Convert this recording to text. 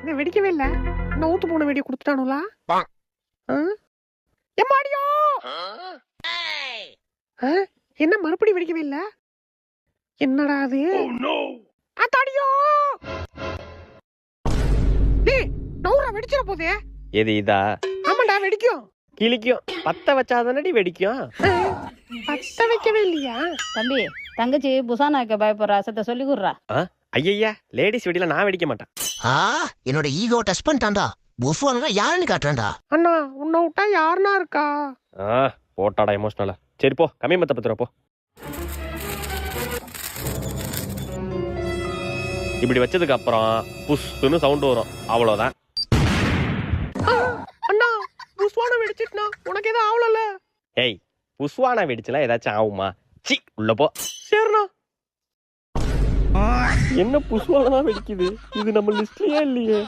இன்னும் வெடிக்கவே இல்ல. இன்னும் ஊத்து போன வெடியை கொடுத்துட்டானுங்களா? எம்மாடியோ! என்ன மறுபடியும் வெடிக்கவே இல்ல? என்னடா அது? அத்தாடியோ! டேய், நௌரா வெடிச்சிர போதே. எது இதா? ஆமாடா வெடிக்கும். கிளிக்கும். பத்த வச்சாதானடி வெடிக்கும். பத்த வைக்கவே இல்லையா? தம்பி, தங்கச்சி புசானா வைக்க பயப்படுறா, சத்த சொல்லி கொடுறா. ஐயா, லேடிஸ் வெடியில நான் வெடிக்க மாட்டேன். என்னோட ஈகோ டச் பண்ணிட்டான்டா. புஃபானா யாருன்னு காட்டுறான்டா. அண்ணா, உன்னை விட்டா யாருனா இருக்கா? போட்டாடா எமோஷனலா. சரி போ, கம்மி மத்த பத்திர போ. இப்படி வச்சதுக்கு அப்புறம் புஷ்னு சவுண்ட் வரும், அவ்வளவுதான். அண்ணா, புஷ்வானம் வெடிச்சிட்டுனா உனக்கு எதுவும் ஆவலல்ல? ஏய், புஷ்வானா வெடிச்சுலாம் ஏதாச்சும் ஆகுமா? சி, உள்ள போ. சரிண்ணா. என்ன புஷ்வானா வெடிக்குது? இது நம்ம லிஸ்ட்லயே இல்லையே.